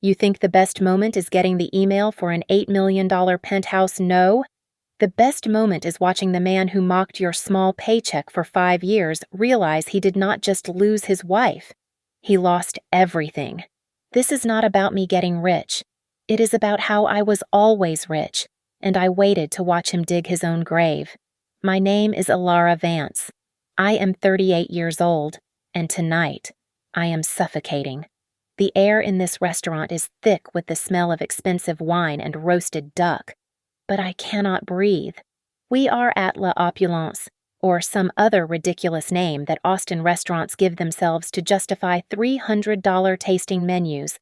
You think the best moment is getting the email for an $8 million penthouse? No. The best moment is watching the man who mocked your small paycheck for 5 years realize he did not just lose his wife. He lost everything. This is not about me getting rich. It is about how I was always rich, and I waited to watch him dig his own grave. My name is Alara Vance. I am 38 years old, and tonight, I am suffocating. The air in this restaurant is thick with the smell of expensive wine and roasted duck, but I cannot breathe. We are at La Opulence, or some other ridiculous name that Austin restaurants give themselves to justify $300 tasting menus.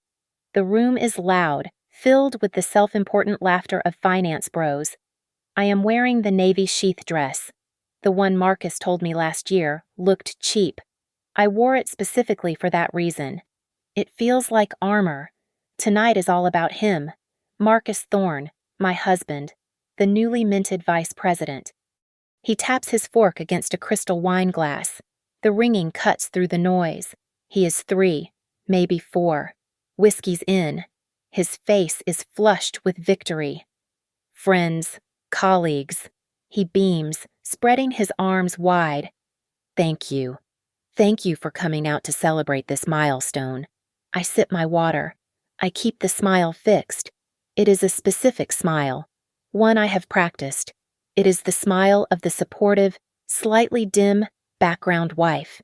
The room is loud, filled with the self-important laughter of finance bros. I am wearing the navy sheath dress. The one Marcus told me last year looked cheap. I wore it specifically for that reason. It feels like armor. Tonight is all about him, Marcus Thorne, my husband, the newly minted vice president. He taps his fork against a crystal wine glass. The ringing cuts through the noise. He is 3, maybe 4. Whiskey's in. His face is flushed with victory. Friends, colleagues. He beams, spreading his arms wide. Thank you. Thank you for coming out to celebrate this milestone. I sip my water. I keep the smile fixed. It is a specific smile, one I have practiced. It is the smile of the supportive, slightly dim, background wife.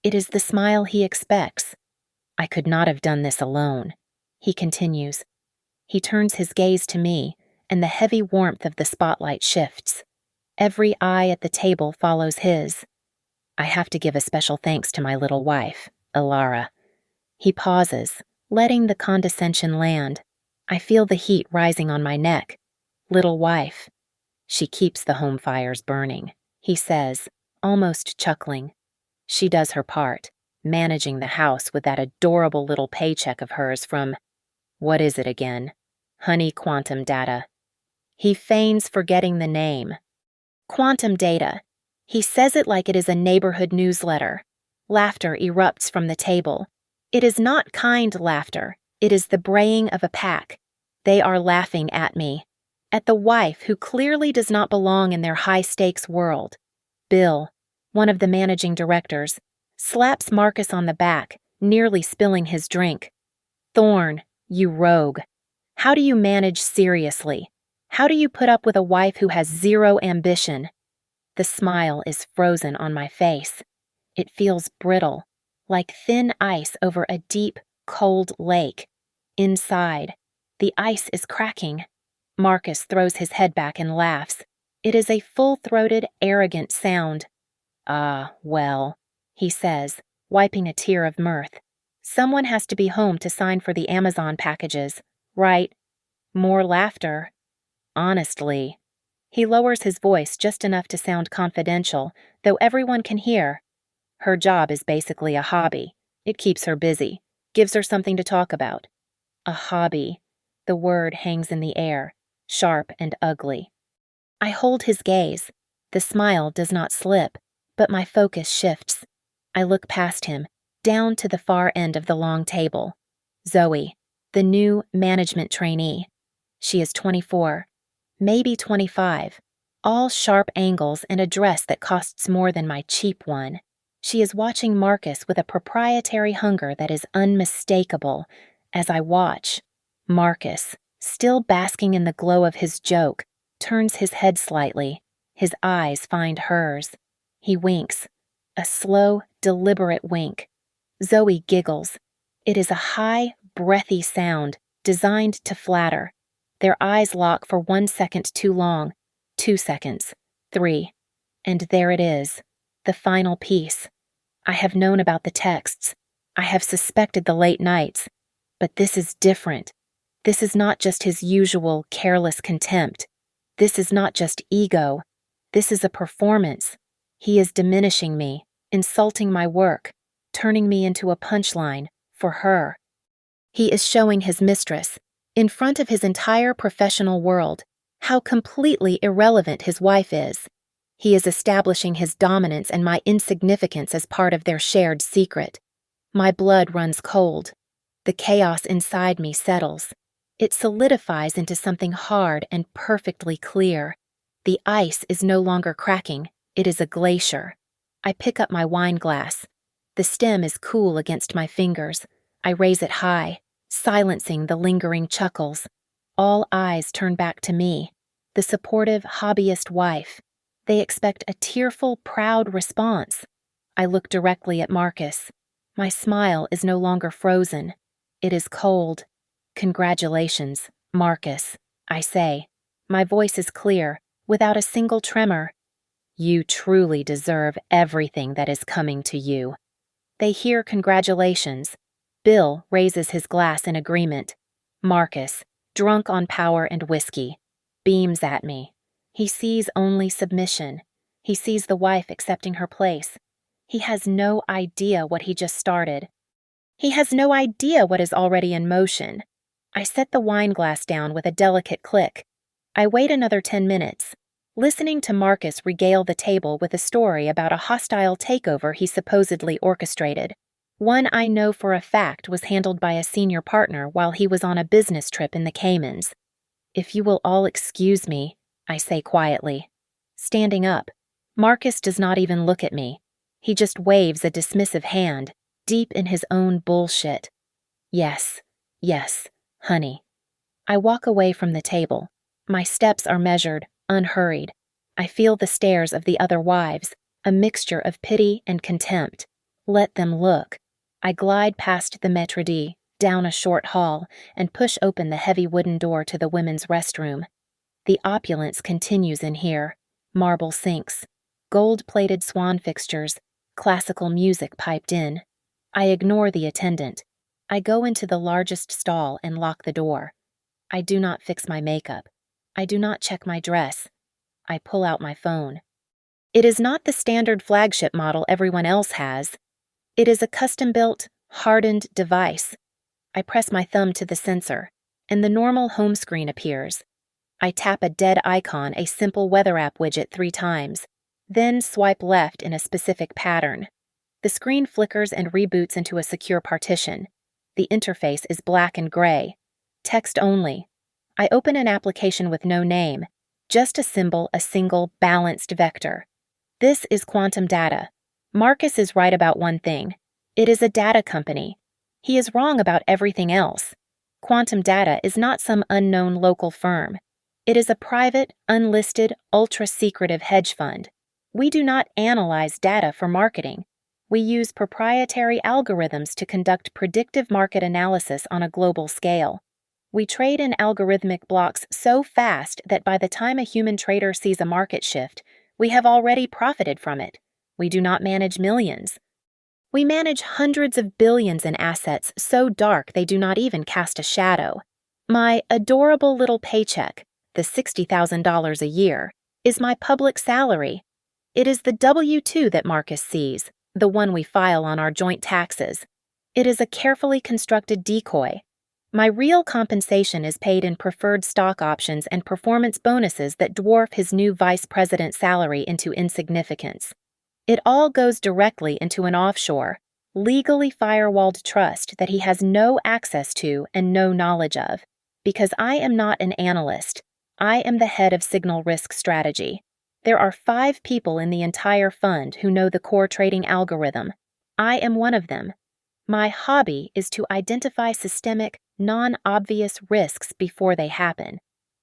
It is the smile he expects. I could not have done this alone, he continues. He turns his gaze to me, and the heavy warmth of the spotlight shifts. Every eye at the table follows his. I have to give a special thanks to my little wife, Alara. He pauses, letting the condescension land. I feel the heat rising on my neck. Little wife. She keeps the home fires burning, he says, almost chuckling. She does her part, managing the house with that adorable little paycheck of hers from, what is it again? Honey Quantum Data. He feigns forgetting the name. Quantum Data. He says it like it is a neighborhood newsletter. Laughter erupts from the table. It is not kind laughter. It is the braying of a pack. They are laughing at me. At the wife who clearly does not belong in their high-stakes world. Bill, one of the managing directors, slaps Marcus on the back, nearly spilling his drink. Thorne, you rogue. How do you manage seriously? How do you put up with a wife who has zero ambition? The smile is frozen on my face. It feels brittle, like thin ice over a deep, cold lake. Inside, the ice is cracking. Marcus throws his head back and laughs. It is a full-throated, arrogant sound. Ah, well, he says, wiping a tear of mirth. Someone has to be home to sign for the Amazon packages, right? More laughter. Honestly. He lowers his voice just enough to sound confidential, though everyone can hear. Her job is basically a hobby. It keeps her busy, gives her something to talk about. A hobby. The word hangs in the air, sharp and ugly. I hold his gaze. The smile does not slip, but my focus shifts. I look past him, down to the far end of the long table. Zoe, the new management trainee. She is 24, maybe 25, all sharp angles and a dress that costs more than my cheap one. She is watching Marcus with a proprietary hunger that is unmistakable. As I watch, Marcus, still basking in the glow of his joke, turns his head slightly. His eyes find hers. He winks. A slow, deliberate wink. Zoe giggles. It is a high, breathy sound, designed to flatter. Their eyes lock for 1 second too long. 2 seconds. 3. And there it is. The final piece. I have known about the texts. I have suspected the late nights. But this is different. This is not just his usual careless contempt. This is not just ego. This is a performance. He is diminishing me, insulting my work, turning me into a punchline for her. He is showing his mistress, in front of his entire professional world, how completely irrelevant his wife is. He is establishing his dominance and my insignificance as part of their shared secret. My blood runs cold. The chaos inside me settles. It solidifies into something hard and perfectly clear. The ice is no longer cracking, it is a glacier. I pick up my wine glass. The stem is cool against my fingers. I raise it high, silencing the lingering chuckles. All eyes turn back to me, the supportive hobbyist wife. They expect a tearful, proud response. I look directly at Marcus. My smile is no longer frozen. It is cold. "Congratulations, Marcus," I say. My voice is clear, without a single tremor. "You truly deserve everything that is coming to you." They hear congratulations. Bill raises his glass in agreement. Marcus, drunk on power and whiskey, beams at me. He sees only submission. He sees the wife accepting her place. He has no idea what he just started. He has no idea what is already in motion. I set the wine glass down with a delicate click. I wait another 10 minutes, listening to Marcus regale the table with a story about a hostile takeover he supposedly orchestrated. One I know for a fact was handled by a senior partner while he was on a business trip in the Caymans. "If you will all excuse me," I say quietly. Standing up, Marcus does not even look at me. He just waves a dismissive hand, deep in his own bullshit. Yes, honey. I walk away from the table. My steps are measured, unhurried. I feel the stares of the other wives, a mixture of pity and contempt. Let them look. I glide past the maître d', down a short hall, and push open the heavy wooden door to the women's restroom. The opulence continues in here. Marble sinks, gold-plated swan fixtures, classical music piped in. I ignore the attendant. I go into the largest stall and lock the door. I do not fix my makeup. I do not check my dress. I pull out my phone. It is not the standard flagship model everyone else has. It is a custom-built, hardened device. I press my thumb to the sensor, and the normal home screen appears. I tap a dead icon, a simple weather app widget 3 times, then swipe left in a specific pattern. The screen flickers and reboots into a secure partition. The interface is black and gray. Text only. I open an application with no name, just a symbol, a single, balanced vector. This is quantum data. Marcus is right about one thing. It is a data company. He is wrong about everything else. Quantum Data is not some unknown local firm. It is a private, unlisted, ultra-secretive hedge fund. We do not analyze data for marketing. We use proprietary algorithms to conduct predictive market analysis on a global scale. We trade in algorithmic blocks so fast that by the time a human trader sees a market shift, we have already profited from it. We do not manage millions. We manage hundreds of billions in assets so dark they do not even cast a shadow. My adorable little paycheck, the $60,000 a year, is my public salary. It is the W-2 that Marcus sees, the one we file on our joint taxes. It is a carefully constructed decoy. My real compensation is paid in preferred stock options and performance bonuses that dwarf his new vice president salary into insignificance. It all goes directly into an offshore, legally firewalled trust that he has no access to and no knowledge of. Because I am not an analyst, I am the head of signal risk strategy. There are 5 people in the entire fund who know the core trading algorithm. I am one of them. My hobby is to identify systemic, non-obvious risks before they happen.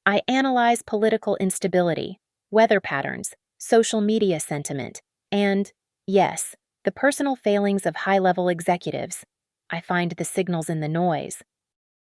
I analyze political instability, weather patterns, social media sentiment, and, yes, the personal failings of high-level executives. I find the signals in the noise.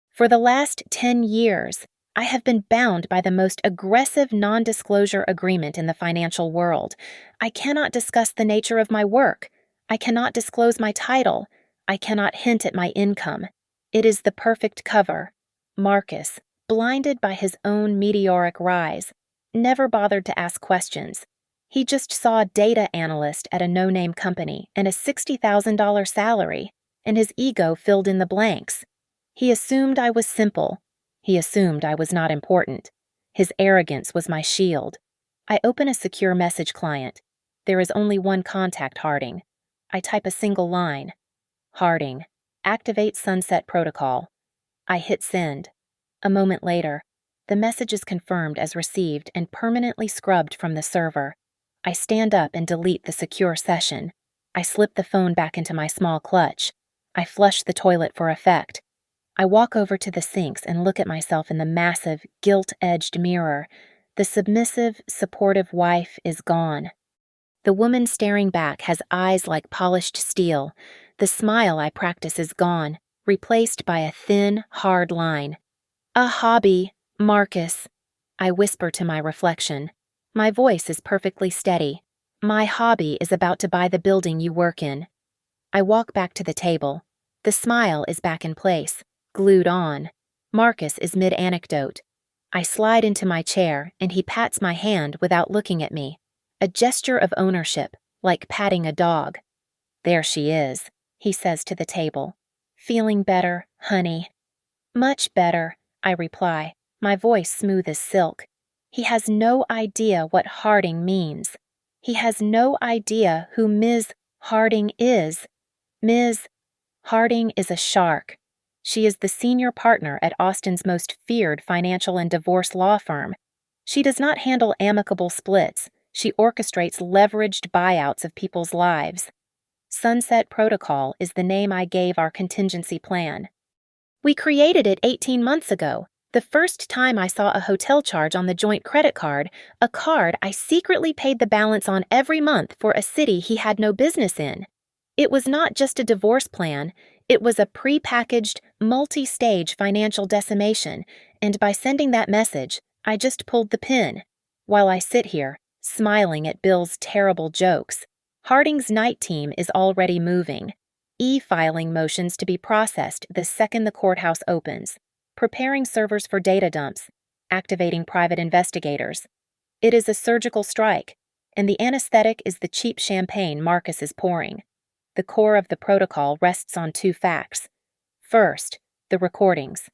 For the last 10 years, I have been bound by the most aggressive non-disclosure agreement in the financial world. I cannot discuss the nature of my work. I cannot disclose my title. I cannot hint at my income. It is the perfect cover. Marcus, blinded by his own meteoric rise, never bothered to ask questions. He just saw a data analyst at a no-name company and a $60,000 salary, and his ego filled in the blanks. He assumed I was simple. He assumed I was not important. His arrogance was my shield. I open a secure message client. There is only one contact Harding. I type a single line. Harding, Activate sunset protocol. I hit send. A moment later, the message is confirmed as received and permanently scrubbed from the server. I stand up and delete the secure session. I slip the phone back into my small clutch. I flush the toilet for effect. I walk over to the sinks and look at myself in the massive, gilt-edged mirror. The submissive, supportive wife is gone. The woman staring back has eyes like polished steel. The smile I practice is gone, replaced by a thin, hard line. A hobby, Marcus. I whisper to my reflection. My voice is perfectly steady. My hobby is about to buy the building you work in. I walk back to the table. The smile is back in place, glued on. Marcus is mid-anecdote. I slide into my chair and he pats my hand without looking at me. A gesture of ownership, like patting a dog. There she is, he says to the table. Feeling better, honey? Much better, I reply, my voice smooth as silk. He has no idea what Harding means. He has no idea who Ms. Harding is. Ms. Harding is a shark. She is the senior partner at Austin's most feared financial and divorce law firm. She does not handle amicable splits. She orchestrates leveraged buyouts of people's lives. Sunset Protocol is the name I gave our contingency plan. We created it 18 months ago, the first time I saw a hotel charge on the joint credit card, a card I secretly paid the balance on every month for a city he had no business in. It was not just a divorce plan, it was a pre-packaged, multi-stage financial decimation, and by sending that message, I just pulled the pin. While I sit here, smiling at Bill's terrible jokes, Harding's night team is already moving, e-filing motions to be processed the second the courthouse opens, preparing servers for data dumps, activating private investigators. It is a surgical strike, and the anesthetic is the cheap champagne Marcus is pouring. The core of the protocol rests on two facts. First, the recordings.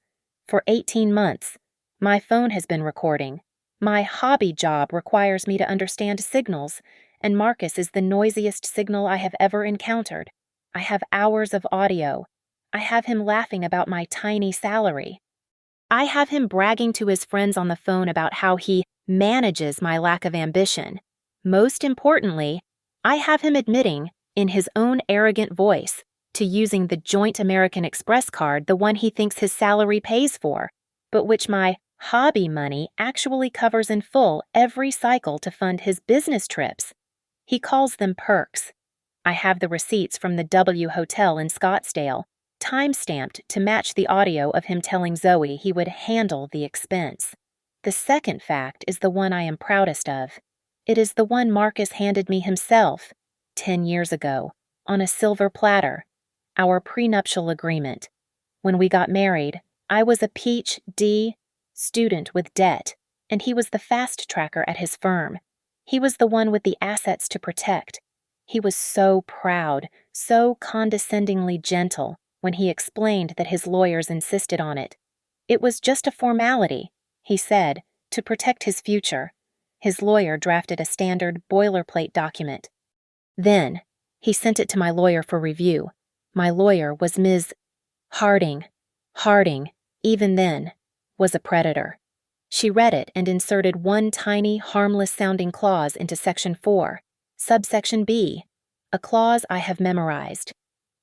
For 18 months, my phone has been recording. My hobby job requires me to understand signals, and Marcus is the noisiest signal I have ever encountered. I have hours of audio. I have him laughing about my tiny salary. I have him bragging to his friends on the phone about how he manages my lack of ambition. Most importantly, I have him admitting, in his own arrogant voice, to using the joint American Express card, the one he thinks his salary pays for, but which my hobby money actually covers in full every cycle to fund his business trips. He calls them perks. I have the receipts from the W Hotel in Scottsdale, time-stamped to match the audio of him telling Zoe he would handle the expense. The second fact is the one I am proudest of. It is the one Marcus handed me himself, 10 years ago, on a silver platter, our prenuptial agreement. When we got married, I was a Ph.D. student with debt, and he was the fast tracker at his firm. He was the one with the assets to protect. He was so proud, so condescendingly gentle when he explained that his lawyers insisted on it. It was just a formality, he said, to protect his future. His lawyer drafted a standard boilerplate document. Then, he sent it to my lawyer for review. My lawyer was Ms. Harding. Harding, even then, was a predator. She read it and inserted one tiny, harmless-sounding clause into Section 4, subsection B, a clause I have memorized.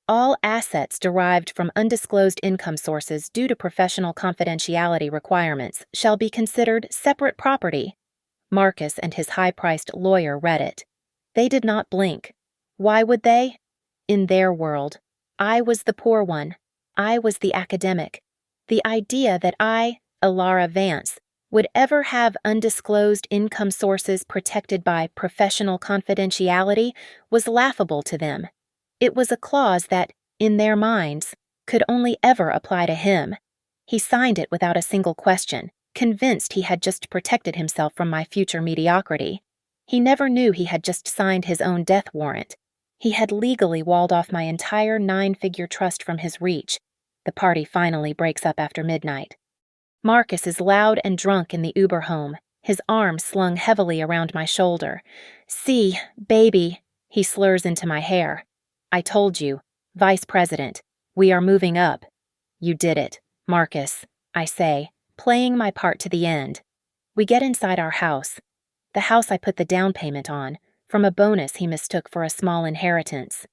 All assets derived from undisclosed income sources due to professional confidentiality requirements shall be considered separate property. Marcus and his high-priced lawyer read it. They did not blink. Why would they? In their world, I was the poor one. I was the academic. The idea that I, Alara Vance, would ever have undisclosed income sources protected by professional confidentiality was laughable to them. It was a clause that, in their minds, could only ever apply to him. He signed it without a single question, convinced he had just protected himself from my future mediocrity. He never knew he had just signed his own death warrant. He had legally walled off my entire 9-figure trust from his reach. The party finally breaks up after midnight. Marcus is loud and drunk in the Uber home, his arm slung heavily around my shoulder. "See, baby," he slurs into my hair. "I told you, Vice President. We are moving up. You did it, Marcus, I say, playing my part to the end. We get inside our house. The house I put the down payment on, from a bonus he mistook for a small inheritance.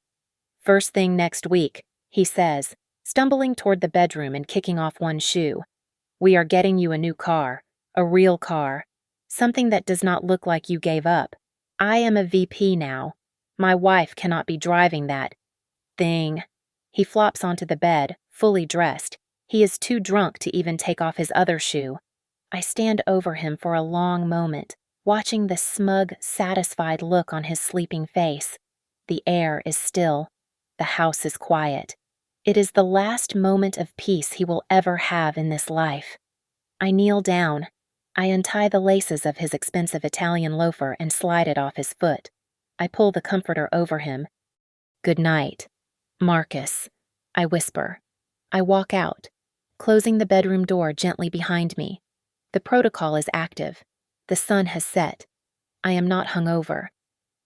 First thing next week, he says, stumbling toward the bedroom and kicking off one shoe. We are getting you a new car, a real car, something that does not look like you gave up. I am a VP now. My wife cannot be driving that thing. He flops onto the bed, fully dressed. He is too drunk to even take off his other shoe. I stand over him for a long moment, watching the smug, satisfied look on his sleeping face. The air is still. The house is quiet. It is the last moment of peace he will ever have in this life. I kneel down. I untie the laces of his expensive Italian loafer and slide it off his foot. I pull the comforter over him. Good night, Marcus, I whisper. I walk out, closing the bedroom door gently behind me. The protocol is active. The sun has set. I am not hungover.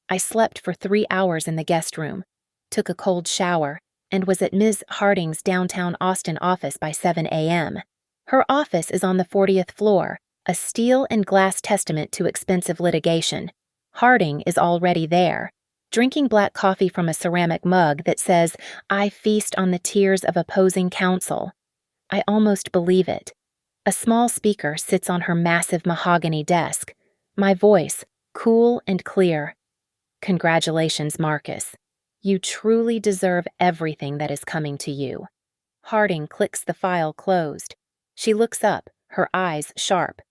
I slept for 3 hours in the guest room, took a cold shower, and was at Ms. Harding's downtown Austin office by 7 a.m. Her office is on the 40th floor, a steel and glass testament to expensive litigation. Harding is already there, drinking black coffee from a ceramic mug that says, "I feast on the tears of opposing counsel." I almost believe it. A small speaker sits on her massive mahogany desk. My voice, cool and clear. Congratulations, Marcus. You truly deserve everything that is coming to you. Harding clicks the file closed. She looks up, her eyes sharp.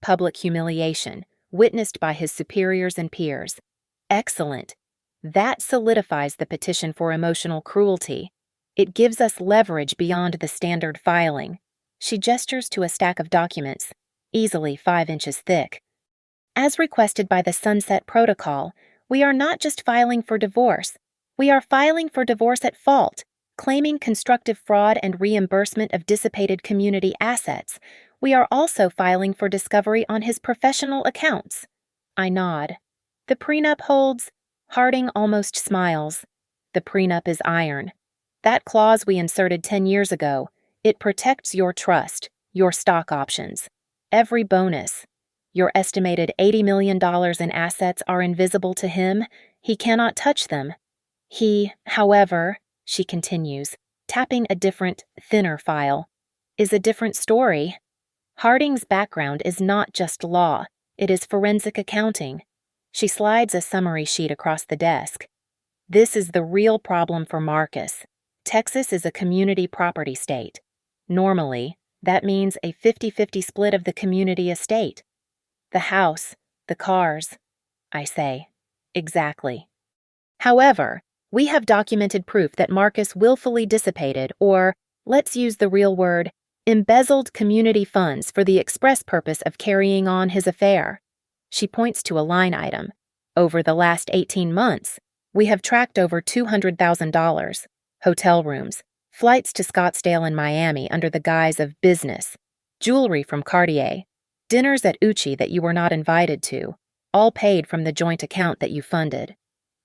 Public humiliation, witnessed by his superiors and peers. Excellent. That solidifies the petition for emotional cruelty. It gives us leverage beyond the standard filing. She gestures to a stack of documents, easily 5 inches thick. As requested by the Sunset Protocol, we are not just filing for divorce. We are filing for divorce at fault, claiming constructive fraud and reimbursement of dissipated community assets. We are also filing for discovery on his professional accounts. I nod. The prenup holds. Harding almost smiles. The prenup is iron. That clause we inserted 10 years ago, it protects your trust, your stock options, every bonus. Your estimated $80 million in assets are invisible to him. He cannot touch them. He, however, she continues, tapping a different, thinner file, is a different story. Harding's background is not just law, it is forensic accounting. She slides a summary sheet across the desk. This is the real problem for Marcus. Texas is a community property state. Normally, that means a 50-50 split of the community estate. The house, the cars, I say. Exactly. However, we have documented proof that Marcus willfully dissipated, or, let's use the real word, embezzled community funds for the express purpose of carrying on his affair. She points to a line item. Over the last 18 months, we have tracked over $200,000. Hotel rooms, flights to Scottsdale and Miami under the guise of business, jewelry from Cartier, dinners at Uchi that you were not invited to, all paid from the joint account that you funded.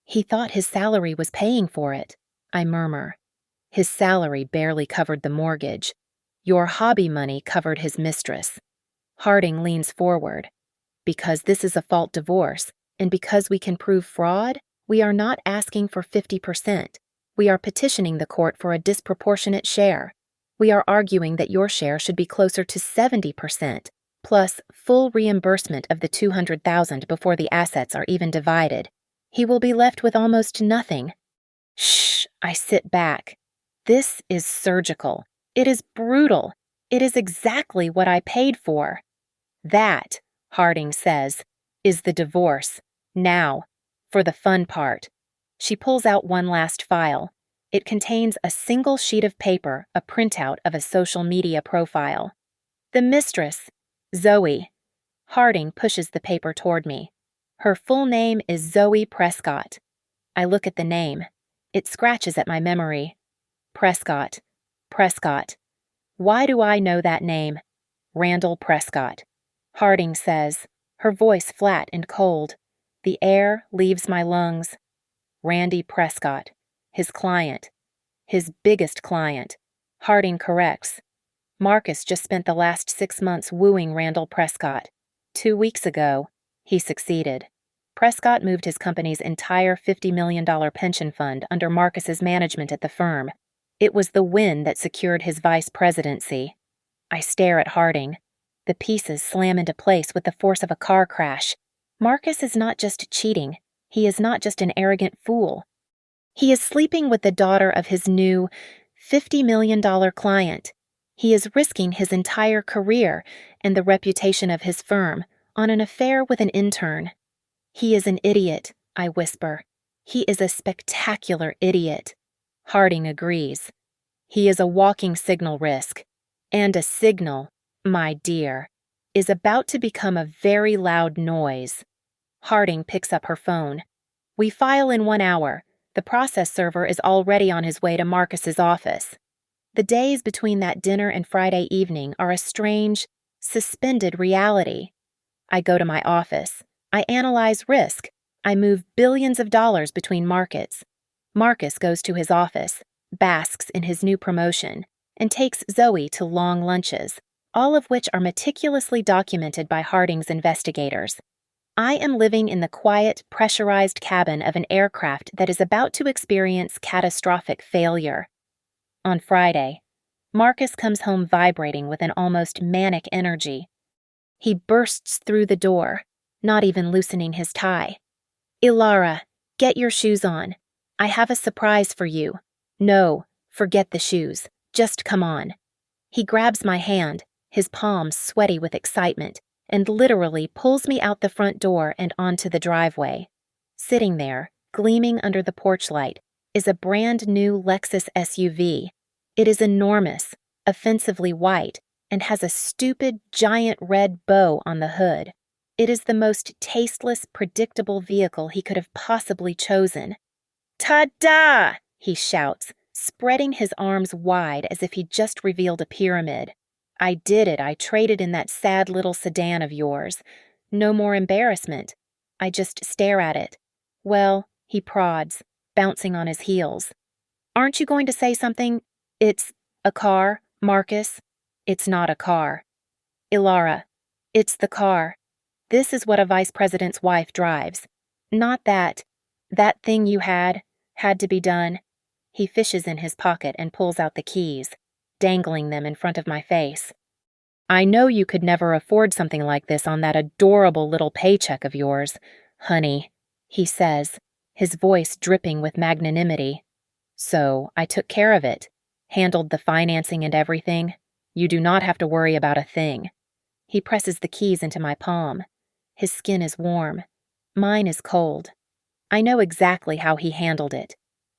He thought his salary was paying for it, I murmur. His salary barely covered the mortgage. Your hobby money covered his mistress. Harding leans forward. Because this is a fault divorce, and because we can prove fraud, we are not asking for 50%. We are petitioning the court for a disproportionate share. We are arguing that your share should be closer to 70%, plus full reimbursement of the $200,000 before the assets are even divided. He will be left with almost nothing. Shh, I sit back. This is surgical. It is brutal. It is exactly what I paid for. That, Harding says, is the divorce. Now, for the fun part. She pulls out one last file. It contains a single sheet of paper, a printout of a social media profile. The mistress, Zoe. Harding pushes the paper toward me. Her full name is Zoe Prescott. I look at the name. It scratches at my memory. Prescott. Prescott. Why do I know that name? Randall Prescott. Harding says, her voice flat and cold. The air leaves my lungs. Randy Prescott, his client. His biggest client. Harding corrects. Marcus just spent the last 6 months wooing Randall Prescott. 2 weeks ago, he succeeded. Prescott moved his company's entire $50 million pension fund under Marcus's management at the firm. It was the win that secured his vice presidency. I stare at Harding. The pieces slam into place with the force of a car crash. Marcus is not just cheating. He is not just an arrogant fool. He is sleeping with the daughter of his new $50 million client. He is risking his entire career and the reputation of his firm on an affair with an intern. He is an idiot, I whisper. He is a spectacular idiot. Harding agrees. He is a walking signal risk. And a signal, my dear, is about to become a very loud noise. Harding picks up her phone. We file in 1 hour. The process server is already on his way to Marcus's office. The days between that dinner and Friday evening are a strange, suspended reality. I go to my office. I analyze risk. I move billions of dollars between markets. Marcus goes to his office, basks in his new promotion, and takes Zoe to long lunches, all of which are meticulously documented by Harding's investigators. I am living in the quiet, pressurized cabin of an aircraft that is about to experience catastrophic failure. On Friday, Marcus comes home vibrating with an almost manic energy. He bursts through the door, not even loosening his tie. "Ilara, get your shoes on. I have a surprise for you. No, forget the shoes. Just come on." He grabs my hand, his palms sweaty with excitement, and literally pulls me out the front door and onto the driveway. Sitting there, gleaming under the porch light, is a brand new Lexus SUV. It is enormous, offensively white, and has a stupid, giant red bow on the hood. It is the most tasteless, predictable vehicle he could have possibly chosen. "Ta-da!" he shouts, spreading his arms wide as if he just revealed a pyramid. "I did it. I traded in that sad little sedan of yours. No more embarrassment. I just stare at it. Well," he prods, bouncing on his heels. "Aren't you going to say something? It's a car, Marcus." "It's not a car." "Ilara, it's the car. This is what a vice president's wife drives. Not that thing you had to be done." He fishes in his pocket and pulls out the keys, dangling them in front of my face. "I know you could never afford something like this on that adorable little paycheck of yours, honey," he says, his voice dripping with magnanimity. "So I took care of it, handled the financing and everything. You do not have to worry about a thing." He presses the keys into my palm. His skin is warm. Mine is cold. I know exactly how he handled it.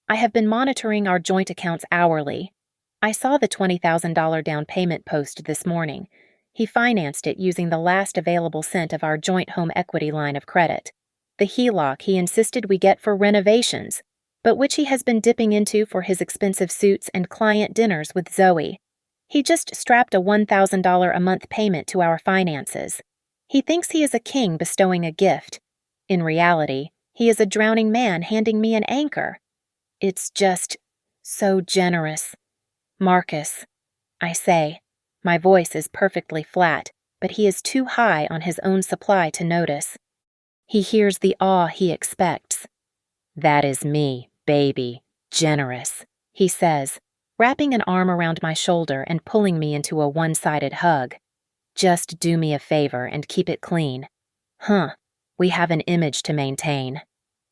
I have been monitoring our joint accounts hourly. I saw the $20,000 down payment post this morning. He financed it using the last available cent of our joint home equity line of credit, the HELOC he insisted we get for renovations, but which he has been dipping into for his expensive suits and client dinners with Zoe. He just strapped a $1,000 a month payment to our finances. He thinks he is a king bestowing a gift. In reality, he is a drowning man handing me an anchor. It's just so generous. "Marcus," I say. My voice is perfectly flat, but he is too high on his own supply to notice. He hears the awe he expects. "That is me, baby, generous," he says, wrapping an arm around my shoulder and pulling me into a one-sided hug. "Just do me a favor and keep it clean. We have an image to maintain."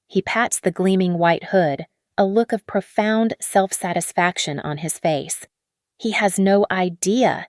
He pats the gleaming white hood, a look of profound self-satisfaction on his face. He has no idea.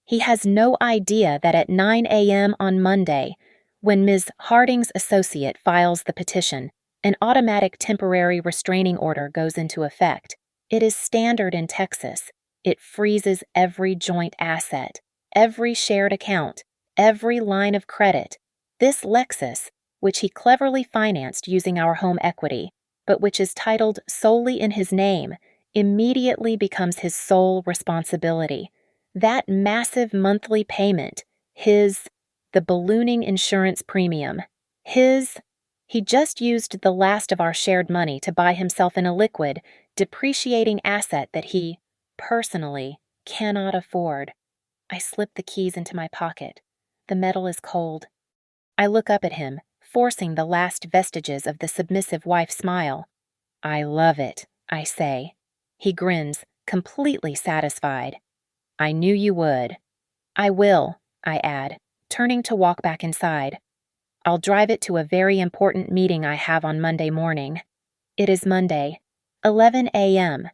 He has no idea that at 9 a.m. on Monday, when Ms. Harding's associate files the petition, an automatic temporary restraining order goes into effect. It is standard in Texas. It freezes every joint asset, every shared account, every line of credit. This Lexus, which he cleverly financed using our home equity, but which is titled solely in his name, immediately becomes his sole responsibility. That massive monthly payment, the ballooning insurance premium, he just used the last of our shared money to buy himself an illiquid, depreciating asset that he, personally, cannot afford. I slip the keys into my pocket. The metal is cold. I look up at him, forcing the last vestiges of the submissive wife smile. I love it, I say. He grins, completely satisfied. I knew you would. I will, I add, turning to walk back inside. I'll drive it to a very important meeting I have on Monday morning. It is Monday, 11 a.m.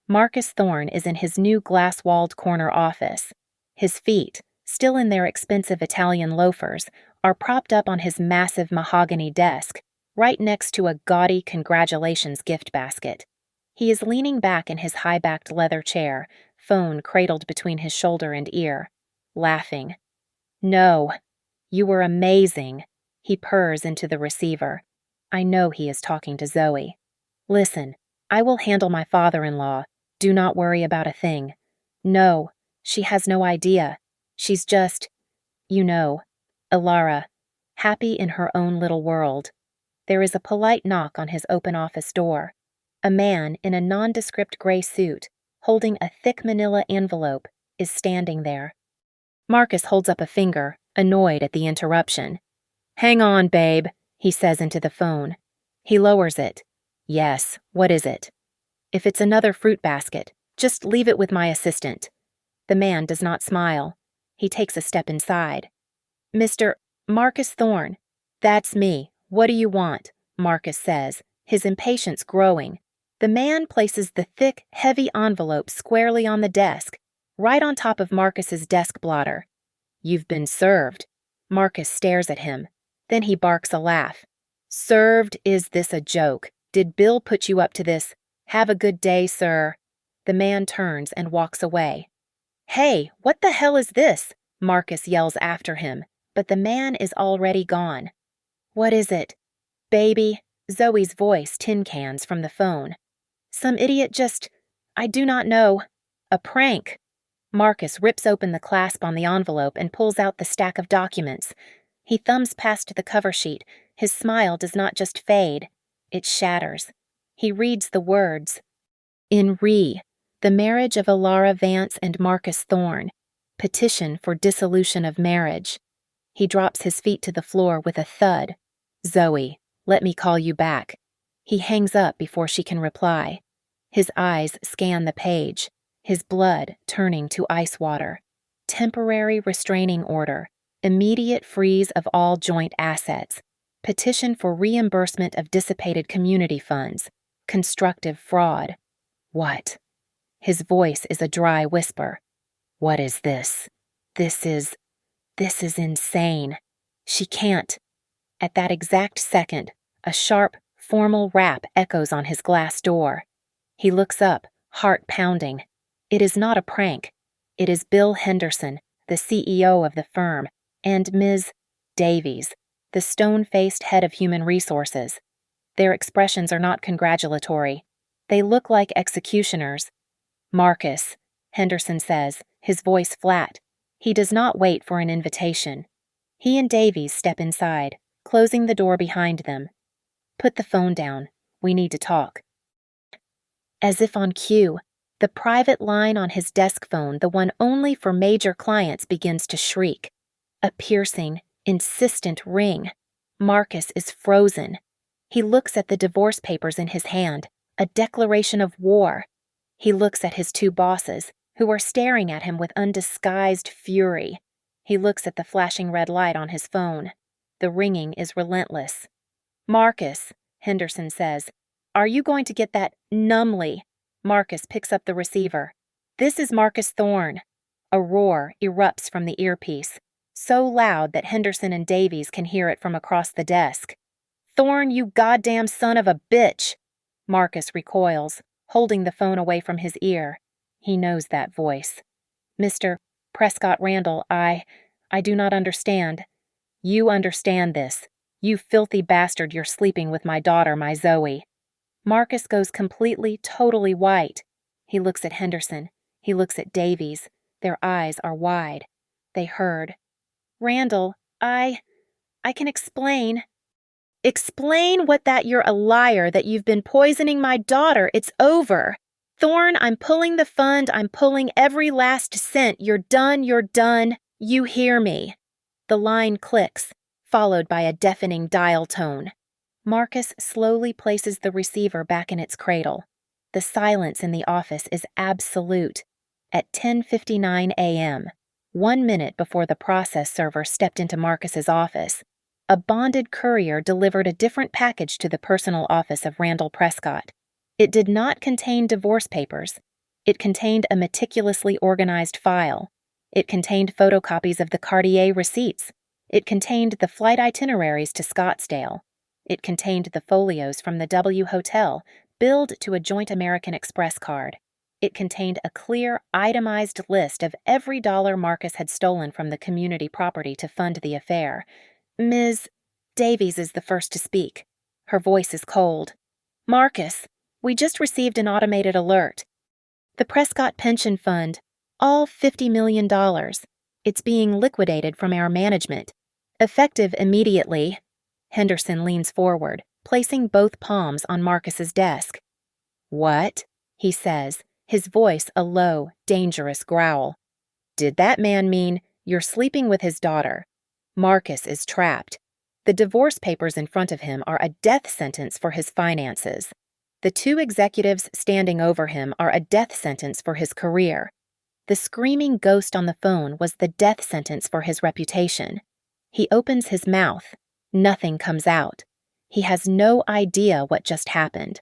Marcus Thorne is in his new glass-walled corner office. His feet, still in their expensive Italian loafers, are propped up on his massive mahogany desk, right next to a gaudy congratulations gift basket. He is leaning back in his high-backed leather chair, phone cradled between his shoulder and ear, laughing. No, you were amazing, he purrs into the receiver. I know he is talking to Zoe. Listen, I will handle my father-in-law. Do not worry about a thing. No, she has no idea. She's just, Ilara, happy in her own little world. There is a polite knock on his open office door. A man in a nondescript gray suit, holding a thick manila envelope, is standing there. Marcus holds up a finger, annoyed at the interruption. Hang on, babe, he says into the phone. He lowers it. Yes, what is it? If it's another fruit basket, just leave it with my assistant. The man does not smile. He takes a step inside. Mr. Marcus Thorne. That's me. What do you want? Marcus says, his impatience growing. The man places the thick, heavy envelope squarely on the desk, right on top of Marcus's desk blotter. You've been served. Marcus stares at him. Then he barks a laugh. Served? Is this a joke? Did Bill put you up to this? Have a good day, sir. The man turns and walks away. Hey, what the hell is this? Marcus yells after him, but the man is already gone. What is it? Baby, Zoe's voice tin cans from the phone. Some idiot I do not know. A prank. Marcus rips open the clasp on the envelope and pulls out the stack of documents. He thumbs past the cover sheet. His smile does not just fade. It shatters. He reads the words. In re, the marriage of Ilara Vance and Marcus Thorne. Petition for dissolution of marriage. He drops his feet to the floor with a thud. Zoe, let me call you back. He hangs up before she can reply. His eyes scan the page, his blood turning to ice water. Temporary restraining order. Immediate freeze of all joint assets. Petition for reimbursement of dissipated community funds. Constructive fraud. What? His voice is a dry whisper. What is this? This is insane. She can't. At that exact second, a sharp, formal rap echoes on his glass door. He looks up, heart pounding. It is not a prank. It is Bill Henderson, the CEO of the firm, and Ms. Davies, the stone-faced head of human resources. Their expressions are not congratulatory. They look like executioners. Marcus, Henderson says, his voice flat. He does not wait for an invitation. He and Davies step inside, closing the door behind them. Put the phone down. We need to talk. As if on cue, the private line on his desk phone, the one only for major clients, begins to shriek. A piercing, insistent ring. Marcus is frozen. He looks at the divorce papers in his hand, a declaration of war. He looks at his two bosses, who are staring at him with undisguised fury. He looks at the flashing red light on his phone. The ringing is relentless. Marcus, Henderson says, are you going to get that numbly? Marcus picks up the receiver. This is Marcus Thorne. A roar erupts from the earpiece, so loud that Henderson and Davies can hear it from across the desk. Thorne, you goddamn son of a bitch! Marcus recoils, holding the phone away from his ear. He knows that voice. Mr. Prescott Randall, I do not understand. You understand this. You filthy bastard, you're sleeping with my daughter, my Zoe. Marcus goes completely, totally white. He looks at Henderson. He looks at Davies. Their eyes are wide. They heard. Randall, I can explain. Explain that you're a liar, that you've been poisoning my daughter. It's over. Thorne, I'm pulling the fund. I'm pulling every last cent. You're done. You're done. You hear me. The line clicks, followed by a deafening dial tone. Marcus slowly places the receiver back in its cradle. The silence in the office is absolute. At 10:59 a.m., 1 minute before the process server stepped into Marcus's office, a bonded courier delivered a different package to the personal office of Randall Prescott. It did not contain divorce papers. It contained a meticulously organized file. It contained photocopies of the Cartier receipts. It contained the flight itineraries to Scottsdale. It contained the folios from the W Hotel, billed to a joint American Express card. It contained a clear, itemized list of every dollar Marcus had stolen from the community property to fund the affair. Ms. Davies is the first to speak. Her voice is cold. Marcus, we just received an automated alert. The Prescott Pension Fund, all $50 million. It's being liquidated from our management. Effective immediately. Henderson leans forward, placing both palms on Marcus's desk. What? He says, his voice a low, dangerous growl. Did that man mean you're sleeping with his daughter? Marcus is trapped. The divorce papers in front of him are a death sentence for his finances. The two executives standing over him are a death sentence for his career. The screaming ghost on the phone was the death sentence for his reputation. He opens his mouth. Nothing comes out. He has no idea what just happened.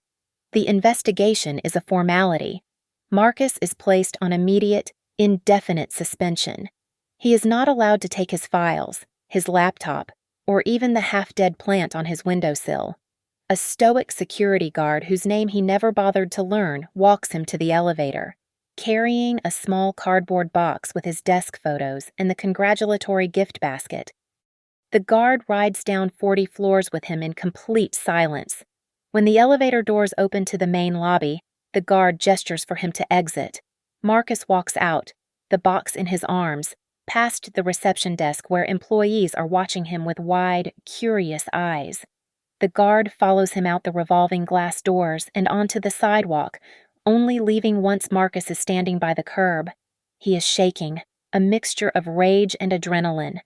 The investigation is a formality. Marcus is placed on immediate, indefinite suspension. He is not allowed to take his files, his laptop, or even the half-dead plant on his windowsill. A stoic security guard whose name he never bothered to learn walks him to the elevator, carrying a small cardboard box with his desk photos and the congratulatory gift basket. The guard rides down 40 floors with him in complete silence. When the elevator doors open to the main lobby, the guard gestures for him to exit. Marcus walks out, the box in his arms, past the reception desk where employees are watching him with wide, curious eyes. The guard follows him out the revolving glass doors and onto the sidewalk, only leaving once Marcus is standing by the curb. He is shaking, a mixture of rage and adrenaline.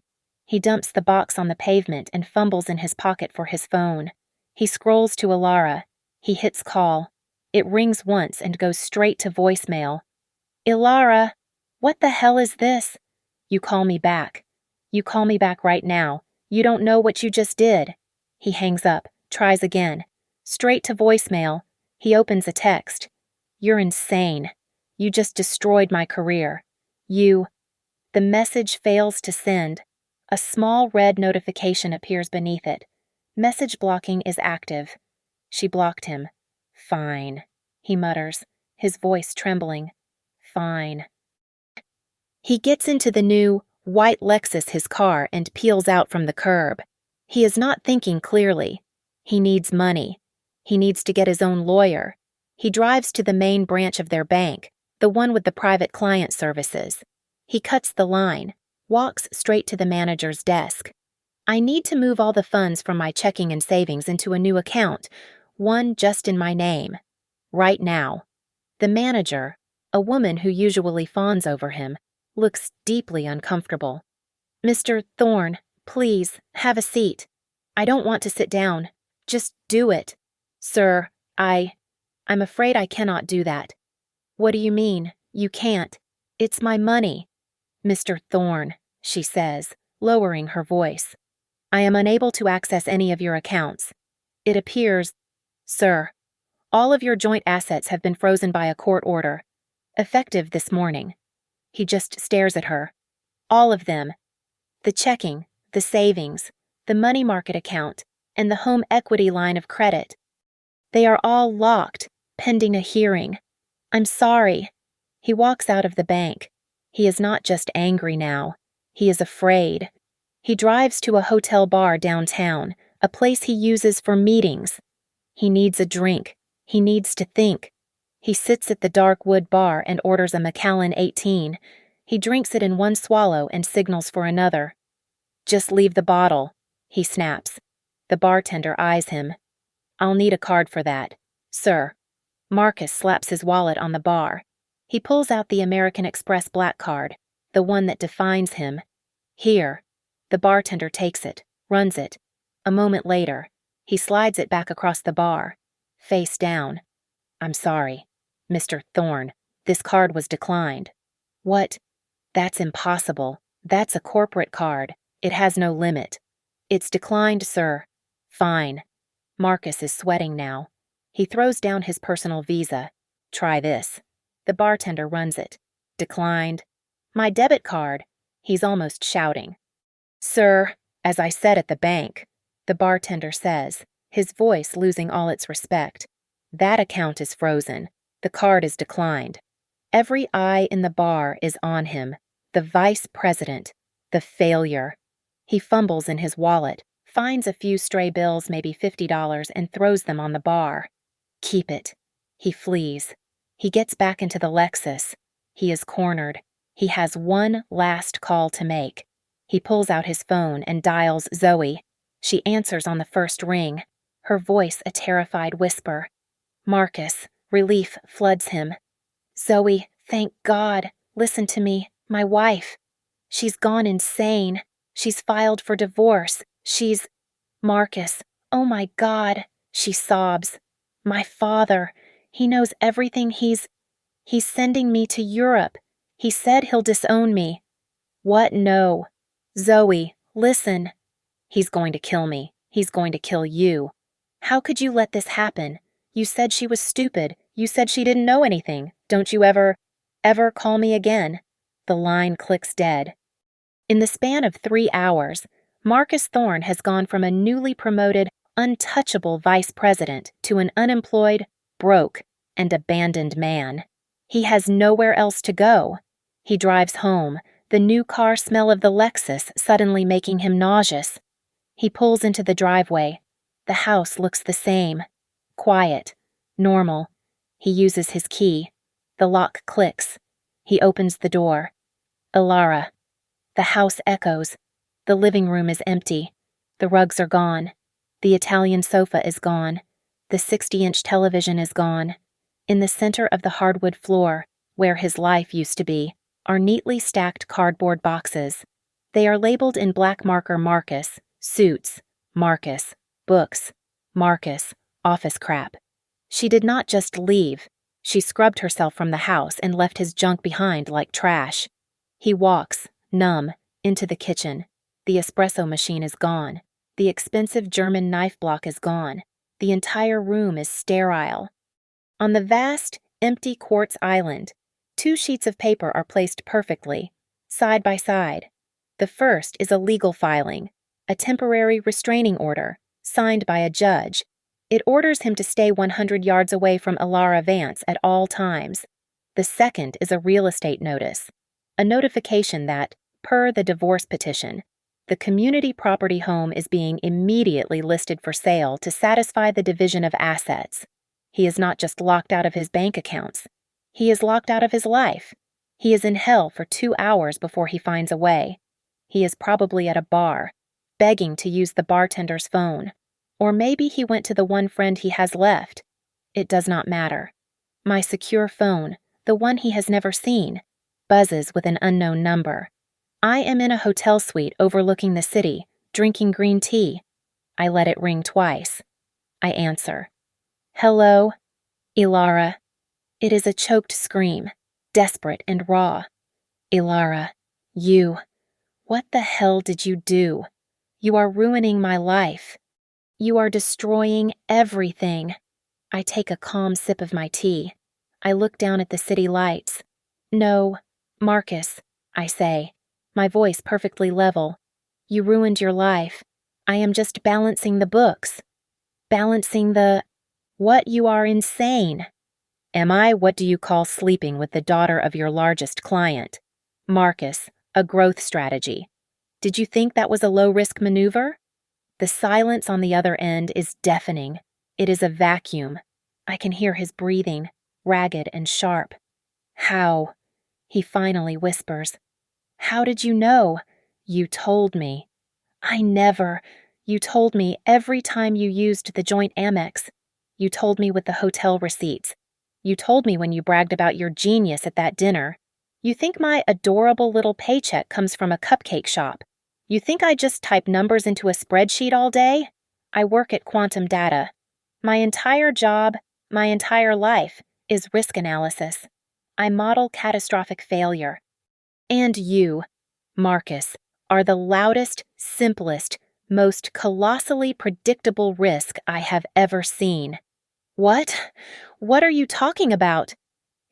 He dumps the box on the pavement and fumbles in his pocket for his phone. He scrolls to Ilara. He hits call. It rings once and goes straight to voicemail. Ilara, what the hell is this? You call me back. You call me back right now. You don't know what you just did. He hangs up, tries again. Straight to voicemail. He opens a text. You're insane. You just destroyed my career. The message fails to send. A small red notification appears beneath it. Message blocking is active. She blocked him. Fine, he mutters, his voice trembling. Fine. He gets into the new, white Lexus, his car, and peels out from the curb. He is not thinking clearly. He needs money. He needs to get his own lawyer. He drives to the main branch of their bank, the one with the private client services. He cuts the line, walks straight to the manager's desk. I need to move all the funds from my checking and savings into a new account, one just in my name. Right now. The manager, a woman who usually fawns over him, looks deeply uncomfortable. Mr. Thorne, please, have a seat. I don't want to sit down. Just do it. Sir, I'm afraid I cannot do that. What do you mean? You can't. It's my money. Mr. Thorne, she says, lowering her voice. I am unable to access any of your accounts. It appears, sir, all of your joint assets have been frozen by a court order, effective this morning. He just stares at her. All of them. The checking, the savings, the money market account, and the home equity line of credit. They are all locked, pending a hearing. I'm sorry. He walks out of the bank. He is not just angry now. He is afraid. He drives to a hotel bar downtown, a place he uses for meetings. He needs a drink. He needs to think. He sits at the dark wood bar and orders a Macallan 18. He drinks it in one swallow and signals for another. Just leave the bottle, he snaps. The bartender eyes him. I'll need a card for that, sir. Marcus slaps his wallet on the bar. He pulls out the American Express black card, the one that defines him. Here. The bartender takes it, runs it. A moment later, he slides it back across the bar, face down. I'm sorry, Mr. Thorne, this card was declined. What? That's impossible. That's a corporate card. It has no limit. It's declined, sir. Fine. Marcus is sweating now. He throws down his personal visa. Try this. The bartender runs it. Declined. My debit card. He's almost shouting. Sir, as I said at the bank, the bartender says, his voice losing all its respect. That account is frozen. The card is declined. Every eye in the bar is on him. The vice president. The failure. He fumbles in his wallet, finds a few stray bills, maybe $50, and throws them on the bar. Keep it. He flees. He gets back into the Lexus. He is cornered. He has one last call to make. He pulls out his phone and dials Zoe. She answers on the first ring, her voice a terrified whisper. Marcus, relief floods him. Zoe, thank God. Listen to me, my wife. She's gone insane. She's filed for divorce. Marcus, oh my God, she sobs. My father, he knows everything. He's sending me to Europe. He said he'll disown me. What? No. Zoe, listen. He's going to kill me. He's going to kill you. How could you let this happen? You said she was stupid. You said she didn't know anything. Don't you ever call me again? The line clicks dead. In the span of 3 hours, Marcus Thorne has gone from a newly promoted, untouchable vice president to an unemployed, broke, and abandoned man. He has nowhere else to go. He drives home, the new car smell of the Lexus suddenly making him nauseous. He pulls into the driveway. The house looks the same. Quiet. Normal. He uses his key. The lock clicks. He opens the door. Ilara. The house echoes. The living room is empty. The rugs are gone. The Italian sofa is gone. The 60-inch television is gone. In the center of the hardwood floor, where his life used to be, are neatly stacked cardboard boxes. They are labeled in black marker Marcus, suits, Marcus, books, Marcus, office crap. She did not just leave. She scrubbed herself from the house and left his junk behind like trash. He walks, numb, into the kitchen. The espresso machine is gone. The expensive German knife block is gone. The entire room is sterile. On the vast, empty quartz island, 2 sheets of paper are placed perfectly, side by side. The first is a legal filing, a temporary restraining order, signed by a judge. It orders him to stay 100 yards away from Ilara Vance at all times. The second is a real estate notice, a notification that, per the divorce petition, the community property home is being immediately listed for sale to satisfy the division of assets. He is not just locked out of his bank accounts. He is locked out of his life. He is in hell for 2 hours before he finds a way. He is probably at a bar, begging to use the bartender's phone. Or maybe he went to the one friend he has left. It does not matter. My secure phone, the one he has never seen, buzzes with an unknown number. I am in a hotel suite overlooking the city, drinking green tea. I let it ring twice. I answer. Hello? Ilara. It is a choked scream, desperate and raw. Ilara, you. What the hell did you do? You are ruining my life. You are destroying everything. I take a calm sip of my tea. I look down at the city lights. No, Marcus, I say, my voice perfectly level. You ruined your life. I am just balancing the books. Balancing the... What, you are insane. Am I what do you call sleeping with the daughter of your largest client? Marcus, a growth strategy. Did you think that was a low-risk maneuver? The silence on the other end is deafening. It is a vacuum. I can hear his breathing, ragged and sharp. How? He finally whispers. How did you know? You told me. I never. You told me every time you used the joint Amex. You told me with the hotel receipts. You told me when you bragged about your genius at that dinner. You think my adorable little paycheck comes from a cupcake shop. You think I just type numbers into a spreadsheet all day? I work at quantum data. My entire job, my entire life, is risk analysis. I model catastrophic failure. And you, Marcus, are the loudest, simplest, most colossally predictable risk I have ever seen. What? What are you talking about?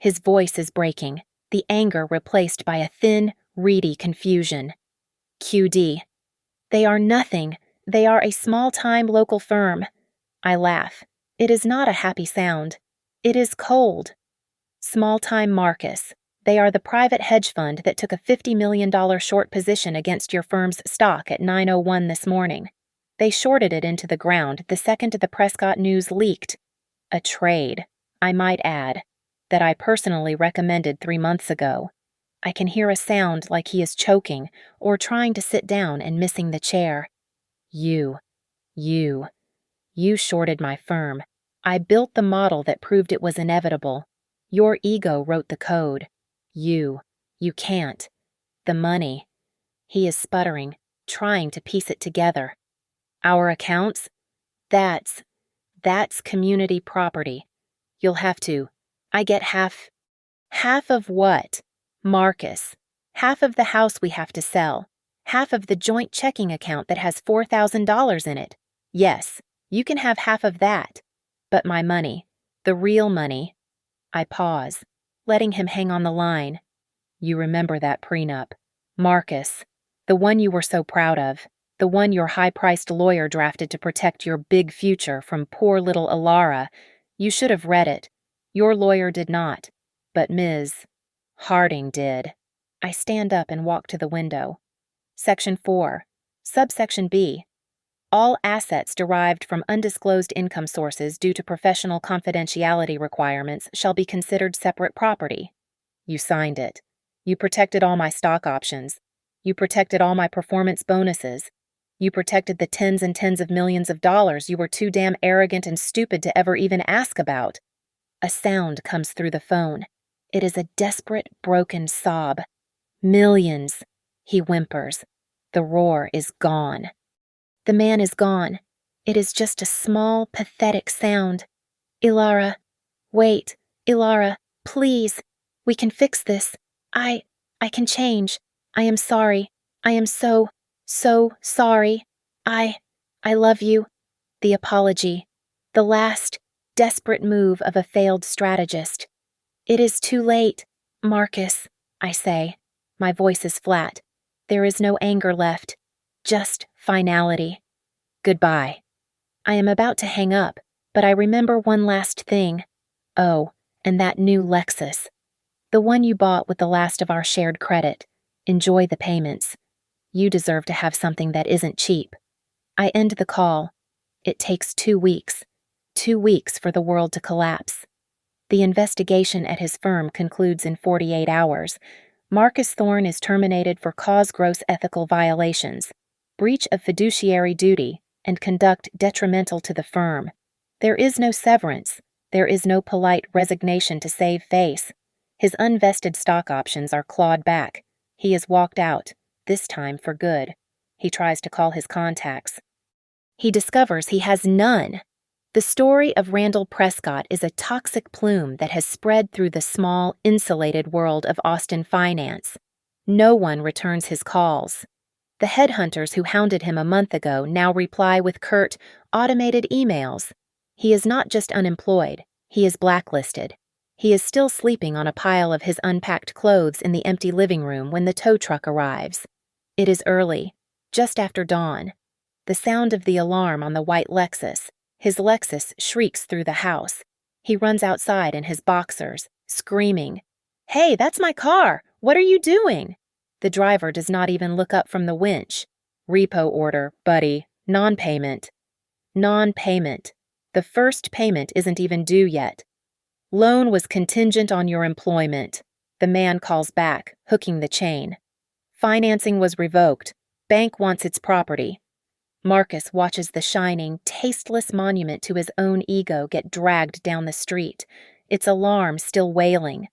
His voice is breaking, the anger replaced by a thin, reedy confusion. QD. They are nothing. They are a small-time local firm. I laugh. It is not a happy sound. It is cold. Small-time Marcus. They are the private hedge fund that took a $50 million short position against your firm's stock at 9:01 this morning. They shorted it into the ground the second the Prescott news leaked. A trade, I might add, that I personally recommended 3 months ago. I can hear a sound like he is choking or trying to sit down and missing the chair. You shorted my firm. I built the model that proved it was inevitable. Your ego wrote the code. You can't. The money. He is sputtering, trying to piece it together. Our accounts? That's community property. You'll have to. I get half. Half of what? Marcus. Half of the house we have to sell. Half of the joint checking account that has $4,000 in it. Yes, you can have half of that. But my money, the real money. I pause, letting him hang on the line. You remember that prenup. Marcus, the one you were so proud of, the one your high-priced lawyer drafted to protect your big future from poor little Ilara. You should have read it. Your lawyer did not, but Ms. Harding did. I stand up and walk to the window. Section 4, Subsection B. All assets derived from undisclosed income sources due to professional confidentiality requirements shall be considered separate property. You signed it. You protected all my stock options. You protected all my performance bonuses. You protected the tens and tens of millions of dollars you were too damn arrogant and stupid to ever even ask about. A sound comes through the phone. It is a desperate, broken sob. Millions, he whimpers. The roar is gone. The man is gone. It is just a small, pathetic sound. Ilara, wait, Ilara, please. We can fix this. I can change. I am sorry. I am so sorry. I love you. The apology. The last, desperate move of a failed strategist. It is too late, Marcus, I say. My voice is flat. There is no anger left. Just finality. Goodbye. I am about to hang up, but I remember one last thing. Oh, and that new Lexus. The one you bought with the last of our shared credit. Enjoy the payments. You deserve to have something that isn't cheap. I end the call. It takes 2 weeks. 2 weeks for the world to collapse. The investigation at his firm concludes in 48 hours. Marcus Thorne is terminated for cause gross ethical violations, breach of fiduciary duty, and conduct detrimental to the firm. There is no severance. There is no polite resignation to save face. His unvested stock options are clawed back. He is walked out, this time for good. He tries to call his contacts. He discovers he has none. The story of Randall Prescott is a toxic plume that has spread through the small, insulated world of Austin finance. No one returns his calls. The headhunters who hounded him a month ago now reply with curt, automated emails. He is not just unemployed, he is blacklisted. He is still sleeping on a pile of his unpacked clothes in the empty living room when the tow truck arrives. It is early, just after dawn. The sound of the alarm on the white Lexus. His Lexus shrieks through the house. He runs outside in his boxers, screaming, "Hey, that's my car! What are you doing?" The driver does not even look up from the winch. Repo order, buddy. Non-payment. Non-payment. The first payment isn't even due yet. Loan was contingent on your employment. The man calls back, hooking the chain. Financing was revoked. Bank wants its property. Marcus watches the shining, tasteless monument to his own ego get dragged down the street, its alarm still wailing.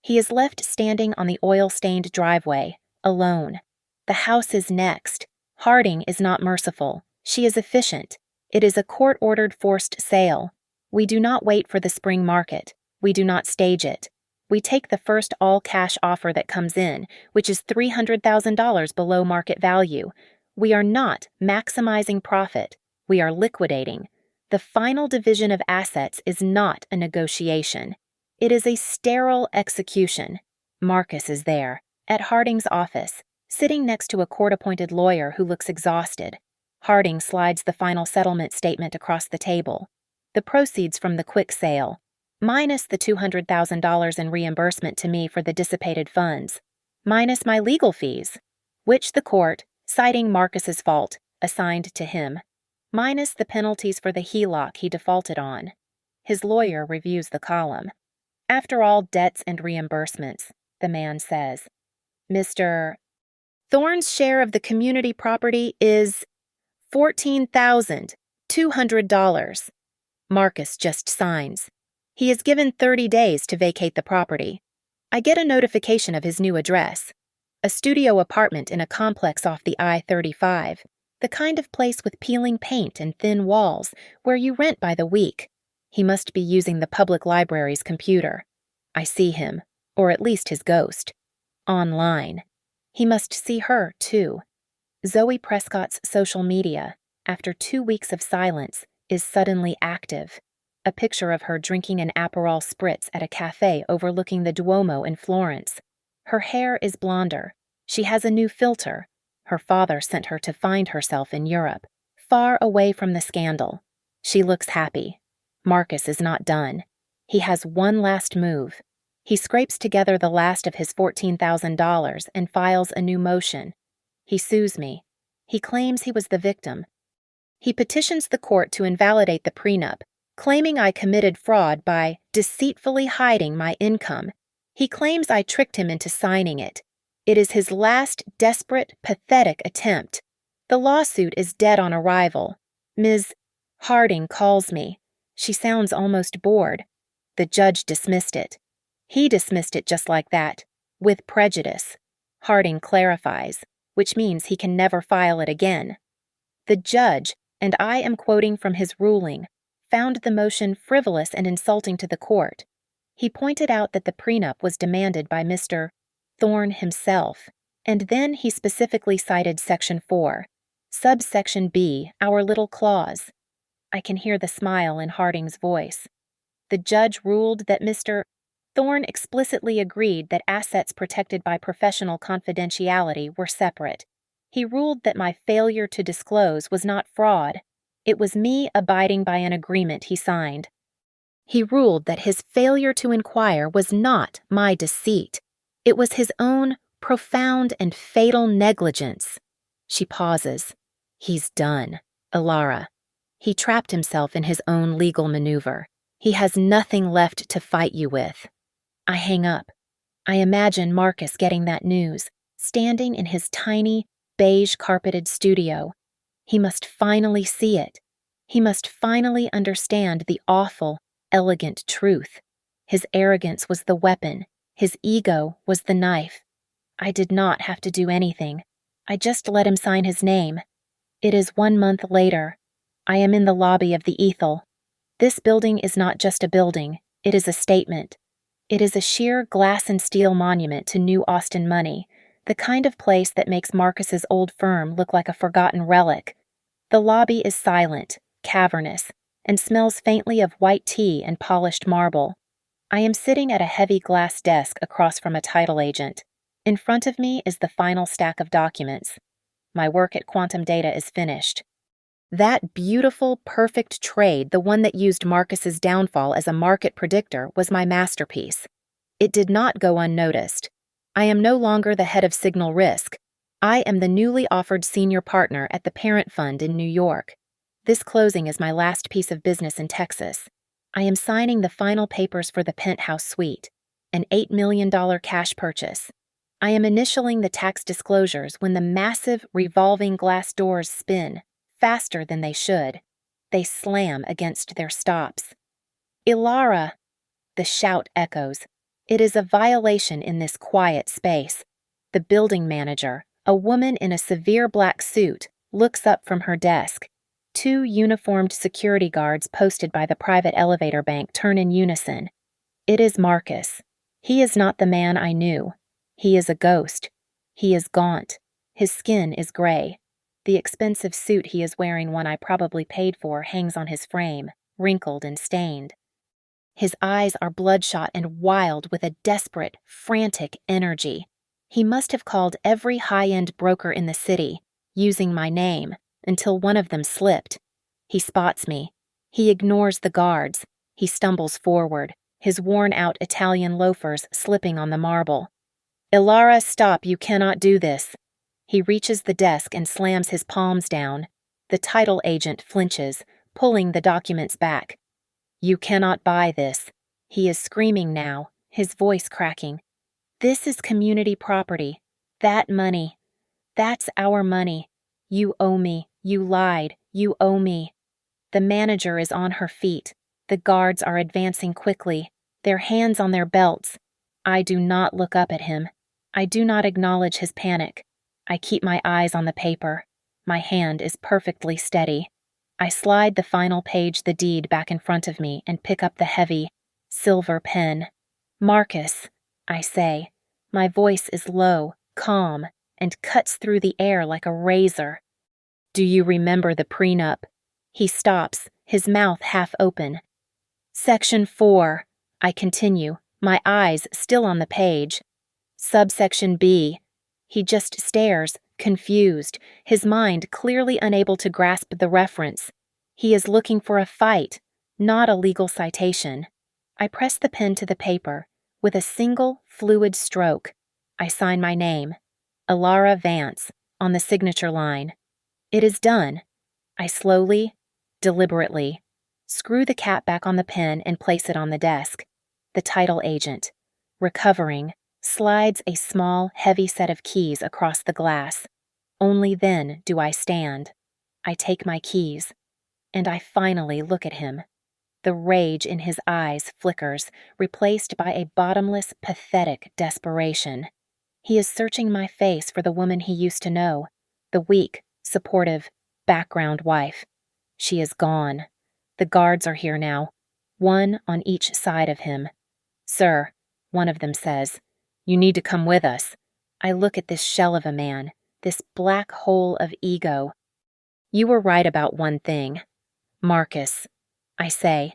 He is left standing on the oil-stained driveway, alone. The house is next. Harding is not merciful. She is efficient. It is a court-ordered forced sale. We do not wait for the spring market. We do not stage it. We take the first all-cash offer that comes in, which is $300,000 below market value. We are not maximizing profit. We are liquidating. The final division of assets is not a negotiation. It is a sterile execution. Marcus is there, at Harding's office, sitting next to a court-appointed lawyer who looks exhausted. Harding slides the final settlement statement across the table. The proceeds from the quick sale, minus the $200,000 in reimbursement to me for the dissipated funds, minus my legal fees, which the court, citing Marcus's fault, assigned to him, minus the penalties for the HELOC he defaulted on. His lawyer reviews the column. After all debts and reimbursements, the man says, Mr. Thorne's share of the community property is $14,200. Marcus just signs. He is given 30 days to vacate the property. I get a notification of his new address, a studio apartment in a complex off the I-35, the kind of place with peeling paint and thin walls where you rent by the week. He must be using the public library's computer. I see him, or at least his ghost, online. He must see her, too. Zoe Prescott's social media, after 2 weeks of silence, is suddenly active. A picture of her drinking an Aperol spritz at a cafe overlooking the Duomo in Florence. Her hair is blonder. She has a new filter. Her father sent her to find herself in Europe, far away from the scandal. She looks happy. Marcus is not done. He has one last move. He scrapes together the last of his $14,000 and files a new motion. He sues me. He claims he was the victim. He petitions the court to invalidate the prenup, claiming I committed fraud by deceitfully hiding my income. He claims I tricked him into signing it. It is his last desperate, pathetic attempt. The lawsuit is dead on arrival. Ms. Harding calls me. She sounds almost bored. The judge dismissed it. He dismissed it just like that, with prejudice. Harding clarifies, which means he can never file it again. The judge, and I am quoting from his ruling, found the motion frivolous and insulting to the court. He pointed out that the prenup was demanded by Mr. Thorne himself, and then he specifically cited Section 4, subsection B, our little clause. I can hear the smile in Harding's voice. The judge ruled that Mr. Thorne explicitly agreed that assets protected by professional confidentiality were separate. He ruled that my failure to disclose was not fraud. It was me abiding by an agreement he signed. He ruled that his failure to inquire was not my deceit. It was his own profound and fatal negligence. She pauses. He's done, Ilara. He trapped himself in his own legal maneuver. He has nothing left to fight you with. I hang up. I imagine Marcus getting that news, standing in his tiny, beige-carpeted studio. He must finally see it. He must finally understand the awful, elegant truth. His arrogance was the weapon. His ego was the knife. I did not have to do anything. I just let him sign his name. It is 1 month later. I am in the lobby of the Ethel. This building is not just a building. It is a statement. It is a sheer glass and steel monument to New Austin money, the kind of place that makes Marcus's old firm look like a forgotten relic. The lobby is silent, cavernous, and smells faintly of white tea and polished marble. I am sitting at a heavy glass desk across from a title agent. In front of me is the final stack of documents. My work at Quantum Data is finished. That beautiful, perfect trade, the one that used Marcus's downfall as a market predictor, was my masterpiece. It did not go unnoticed. I am no longer the head of Signal Risk. I am the newly offered senior partner at the parent fund in New York. This closing is my last piece of business in Texas. I am signing the final papers for the Penthouse suite, an $8 million cash purchase. I am initialing the tax disclosures when the massive revolving glass doors spin, faster than they should. They slam against their stops. "Ilara!" The shout echoes. It is a violation in this quiet space. The building manager, a woman in a severe black suit, looks up from her desk. Two uniformed security guards posted by the private elevator bank turn in unison. It is Marcus. He is not the man I knew. He is a ghost. He is gaunt. His skin is gray. The expensive suit he is wearing, one I probably paid for, hangs on his frame, wrinkled and stained. His eyes are bloodshot and wild with a desperate, frantic energy. He must have called every high-end broker in the city, using my name, until one of them slipped. He spots me. He ignores the guards. He stumbles forward, his worn-out Italian loafers slipping on the marble. "Ilara, stop, you cannot do this." He reaches the desk and slams his palms down. The title agent flinches, pulling the documents back. "You cannot buy this." He is screaming now, his voice cracking. "This is community property. That money. That's our money. You owe me. You lied. You owe me." The manager is on her feet. The guards are advancing quickly, their hands on their belts. I do not look up at him. I do not acknowledge his panic. I keep my eyes on the paper. My hand is perfectly steady. I slide the final page, the deed, back in front of me and pick up the heavy, silver pen. "Marcus," I say. My voice is low, calm, and cuts through the air like a razor. "Do you remember the prenup?" He stops, his mouth half open. "Section 4, I continue, my eyes still on the page. "Subsection B." He just stares, confused, his mind clearly unable to grasp the reference. He is looking for a fight, not a legal citation. I press the pen to the paper. With a single, fluid stroke, I sign my name, Ilara Vance, on the signature line. It is done. I slowly, deliberately, screw the cap back on the pen and place it on the desk. The title agent, recovering, slides a small, heavy set of keys across the glass. Only then do I stand. I take my keys, and I finally look at him. The rage in his eyes flickers, replaced by a bottomless, pathetic desperation. He is searching my face for the woman he used to know, the weak, supportive, background wife. She is gone. The guards are here now, one on each side of him. "Sir," one of them says, "you need to come with us." I look at this shell of a man, this black hole of ego. "You were right about one thing. Marcus," I say.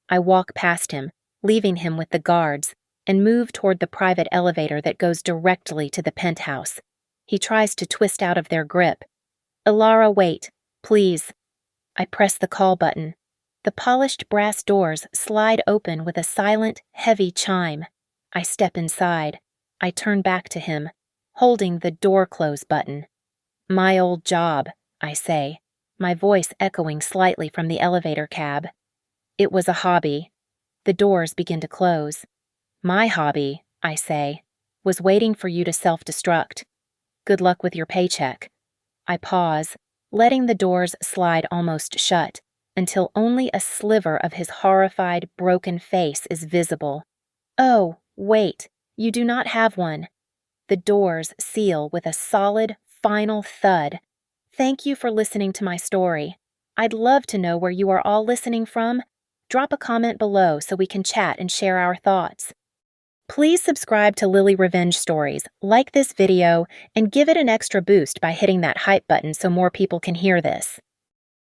I walk past him, leaving him with the guards, and move toward the private elevator that goes directly to the penthouse. He tries to twist out of their grip. "Ilara, wait, please." I press the call button. The polished brass doors slide open with a silent, heavy chime. I step inside. I turn back to him, holding the door close button. "My old job," I say, my voice echoing slightly from the elevator cab. "It was a hobby." The doors begin to close. "My hobby," I say, "was waiting for you to self-destruct. Good luck with your paycheck." I pause, letting the doors slide almost shut, until only a sliver of his horrified, broken face is visible. "Oh, wait, you do not have one." The doors seal with a solid, final thud. Thank you for listening to my story. I'd love to know where you are all listening from. Drop a comment below so we can chat and share our thoughts. Please subscribe to Lily Revenge Stories, like this video, and give it an extra boost by hitting that hype button so more people can hear this.